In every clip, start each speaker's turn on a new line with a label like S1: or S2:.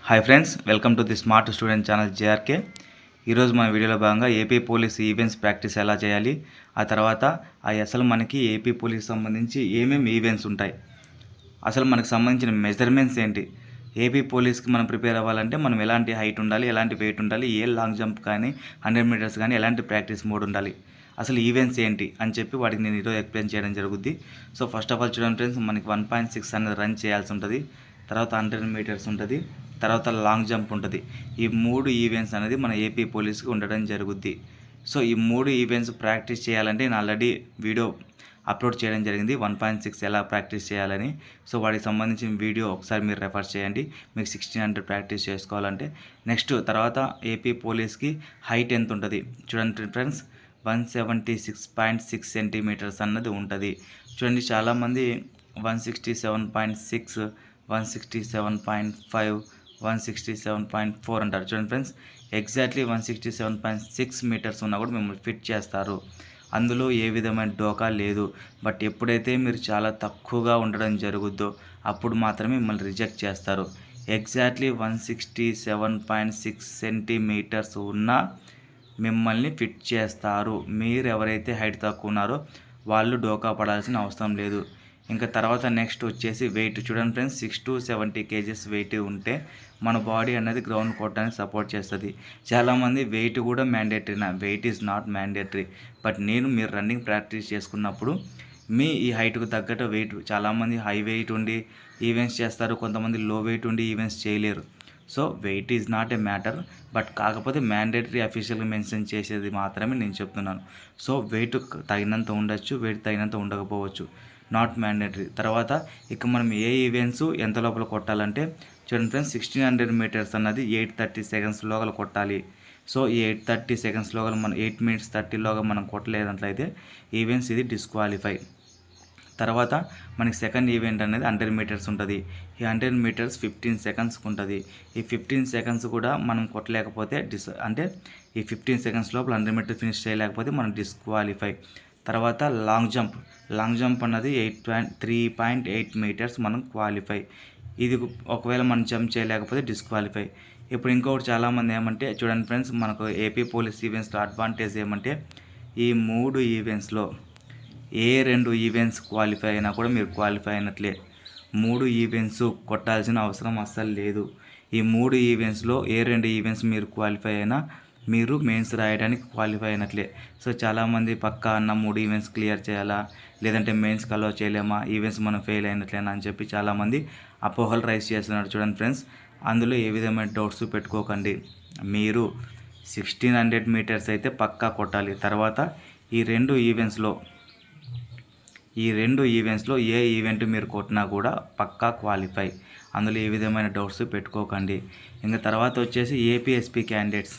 S1: Hi friends, welcome to the smart student channel JRK. ఈరోజు మన వీడియోలో భాగంగా ఏపీ పోలీస్ ఈవెంట్స్ ప్రాక్టీస్ ఎలా చేయాలి, ఆ తర్వాత అసలు మనకి ఏపీ పోలీస్ సంబంధించి ఏమేమి ఈవెంట్స్ ఉంటాయి, అసలు మనకు సంబంధించిన మెజర్మెంట్స్ ఏంటి, ఏపీ పోలీస్కి మనం ప్రిపేర్ అవ్వాలంటే మనం ఎలాంటి హైట్ ఉండాలి, ఎలాంటి వెయిట్ ఉండాలి, ఏ లాంగ్ జంప్ కానీ 100 మీటర్స్ కానీ ఎలాంటి ప్రాక్టీస్ మోడ్ ఉండాలి, అసలు ఈవెంట్స్ ఏంటి అని చెప్పి వాటికి నేను ఈరోజు ఎక్స్ప్లెయిన్ చేయడం జరుగుద్ది. సో ఫస్ట్ ఆఫ్ ఆల్ చూడండి ఫ్రెండ్స్, మనకి 1.6 అనేది రన్ చేయాల్సి ఉంటుంది, తర్వాత 100 మీటర్స్ ఉంటుంది, తర్వాత లాంగ్ జంప్ ఉంటుంది. ఈ 3 ఈవెంట్స్ అనేది మన ఏపీ పోలీస్కి ఉండడం జరుగుద్ది. సో ఈ 3 ఈవెంట్స్ ప్రాక్టీస్ చేయాలంటే నేను ఆల్రెడీ వీడియో అప్లోడ్ చేయడం జరిగింది, 1.6 ఎలా ప్రాక్టీస్ చేయాలని. సో వాటికి సంబంధించిన వీడియో ఒకసారి మీరు రెఫర్ చేయండి, మీకు 1600 ప్రాక్టీస్ చేసుకోవాలంటే. నెక్స్ట్ తర్వాత ఏపీ పోలీస్కి హైట్ ఎంత ఉంటుంది చూడండి ఫ్రెండ్స్, 176.6 సెంటీమీటర్స్ అన్నది ఉంటుంది. చూడండి, చాలామంది 167.6, 167.5, 167.4 అంటారు. చూడండి ఫ్రెండ్స్, ఎగ్జాక్ట్లీ 167.6 మీటర్స్ ఉన్నా కూడా మిమ్మల్ని ఫిట్ చేస్తారు. అందులో ఏ విధమైన డోకా లేదు. బట్ ఎప్పుడైతే మీరు చాలా తక్కువగా ఉండడం జరుగుద్దో అప్పుడు మాత్రమే మిమ్మల్ని రిజెక్ట్ చేస్తారు. ఎగ్జాక్ట్లీ 167.6 సెంటీమీటర్స్ ఉన్నా మిమ్మల్ని ఫిట్ చేస్తారు. మీరు ఎవరైతే హైట్ తక్కువ ఉన్నారో వాళ్ళు డోకా పడాల్సిన అవసరం లేదు. ఇంకా తర్వాత నెక్స్ట్ వచ్చేసి వెయిట్. చూడండి ఫ్రెండ్స్, 6 to 70 kgs వెయిట్ ఉంటే మన బాడీ అనేది గ్రౌండ్ కొట్టడానికి సపోర్ట్ చేస్తుంది. చాలామంది వెయిట్ కూడా మ్యాండేటరీనా? Weight is not mandatory. But మీరు రన్నింగ్ ప్రాక్టీస్ చేసుకున్నప్పుడు మీ ఈ హైట్కు తగ్గట్టు వెయిట్, చాలామంది హై వెయిట్ ఉండి ఈవెంట్స్ చేస్తారు, కొంతమంది లో వెయిట్ ఉండి ఈవెంట్స్ చేయలేరు. So weight is not a matter, but కాకపోతే మ్యాండేటరీ అఫీషియల్గా మెన్షన్ చేసేది మాత్రమే నేను చెప్తున్నాను. సో వెయిట్ తగినంత ఉండొచ్చు, వెయిట్ తగినంత ఉండకపోవచ్చు, నాట్ మ్యాండేటరీ. తర్వాత ఇక మనం ఏ ఈవెంట్స్ ఎంత లోపల కొట్టాలంటే చూడండి ఫ్రెండ్స్, 1600 మీటర్స్ అన్నది 8:30 seconds లోగల కొట్టాలి. సో ఈ 8:30 seconds లోగల మనం 8 minutes 30 లోగా మనం కొట్టలేదంట్లయితే ఈవెంట్స్ ఇది డిస్క్వాలిఫై. తర్వాత మనకి సెకండ్ ఈవెంట్ అనేది 100 మీటర్స్ ఉంటుంది. ఈ 100 మీటర్స్ 15 seconds ఉంటుంది. ఈ 15 seconds కూడా మనం కొట్టలేకపోతే అంటే ఈ 15 seconds లోపల 100 మీటర్స్ ఫినిష్ చేయలేకపోతే మనం డిస్క్వాలిఫై. తర్వాత లాంగ్ జంప్ అన్నది 3.8 మీటర్స్ మనం క్వాలిఫై. ఇది ఒకవేళ మనం జంప్ చేయలేకపోతే డిస్క్వాలిఫై. ఇప్పుడు ఇంకొకటి చాలామంది ఏమంటే చూడండి ఫ్రెండ్స్, మనకు ఏపీ పోలీస్ ఈవెంట్స్లో అడ్వాంటేజ్ ఏమంటే ఈ 3 ఈవెంట్స్లో ఏ 2 ఈవెంట్స్ క్వాలిఫై అయినా కూడా మీరు క్వాలిఫై అయినట్లే. 3 ఈవెంట్స్ కొట్టాల్సిన అవసరం అస్సలు లేదు. ఈ 3 ఈవెంట్స్లో ఏ 2 ఈవెంట్స్ మీరు క్వాలిఫై అయినా మీరు మెయిన్స్ రాయడానికి క్వాలిఫై అయినట్లే. సో చాలామంది పక్కా అన్న 3 ఈవెంట్స్ క్లియర్ చేయాలా, లేదంటే మెయిన్స్ అలో చేయలేమా, ఈవెంట్స్ మనం ఫెయిల్ అయినట్లేనా అని చెప్పి చాలామంది అపోహలు రైజ్ చేస్తున్నారు. చూడండి ఫ్రెండ్స్, అందులో ఏ విధమైన డౌట్స్ పెట్టుకోకండి. మీరు 1600 మీటర్స్ అయితే పక్కా కొట్టాలి. తర్వాత ఈ రెండు ఈవెంట్స్లో ఏ ఈవెంట్ మీరు కొట్టినా కూడా పక్కా క్వాలిఫై. అందులో ఏ విధమైన డౌట్స్ పెట్టుకోకండి. ఇంకా తర్వాత వచ్చేసి ఏపీఎస్పీ క్యాండిడేట్స్.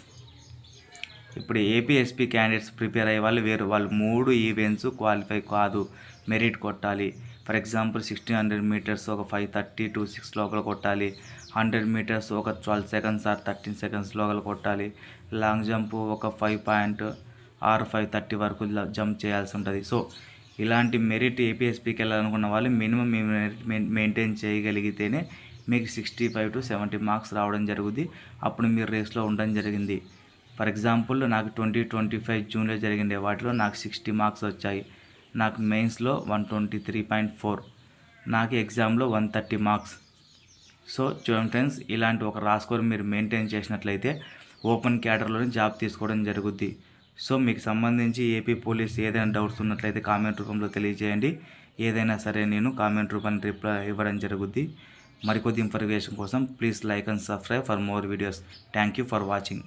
S1: ఇప్పుడు ఏపీఎస్పీ క్యాండిడేట్స్ ప్రిపేర్ అయ్యే వాళ్ళు వేరు. వాళ్ళు 3 ఈవెంట్స్ క్వాలిఫై కాదు, మెరిట్ కొట్టాలి. ఫర్ ఎగ్జాంపుల్ 1600 మీటర్స్ ఒక 5:30 to 6 లోపల కొట్టాలి. 100 మీటర్స్ ఒక 12 seconds or 13 seconds లోపల కొట్టాలి. లాంగ్ జంప్ ఒక 5 or 5:30 వరకు జంప్ చేయాల్సి ఉంటుంది. సో ఇలాంటి మెరిట్ ఏపీఎస్పీకి వెళ్ళాలనుకున్న వాళ్ళు మినిమం మెరిట్ మెయింటైన్ చేయగలిగితేనే మీకు 65 to 70 మార్క్స్ రావడం జరుగుద్ది. అప్పుడు మీరు రేస్లో ఉండడం జరిగింది. ఫర్ ఎగ్జాంపుల్ నాకు 2025 జూన్లో జరిగిండే వాటిలో నాకు 60 మార్క్స్ వచ్చాయి. నాకు మెయిన్స్లో 123.4, నాకు ఎగ్జామ్లో 130 మార్క్స్. సో చూడండి ఫ్రెండ్స్, ఇలాంటి ఒక రాస్కోర్ మీరు మెయింటైన్ చేసినట్లయితే ఓపెన్ క్యాడర్లోనే జాబ్ తీసుకోవడం జరుగుద్ది. సో మీకు సంబంధించి ఏపీ పోలీస్ ఏదైనా డౌట్స్ ఉన్నట్లయితే కామెంట్ రూపంలో తెలియజేయండి. ఏదైనా సరే నేను కామెంట్ రూపంలో రిప్లై ఇవ్వడం జరుగుద్ది. మరికొద్ది ఇన్ఫర్మేషన్ కోసం please like and subscribe for more videos. Thank you for watching.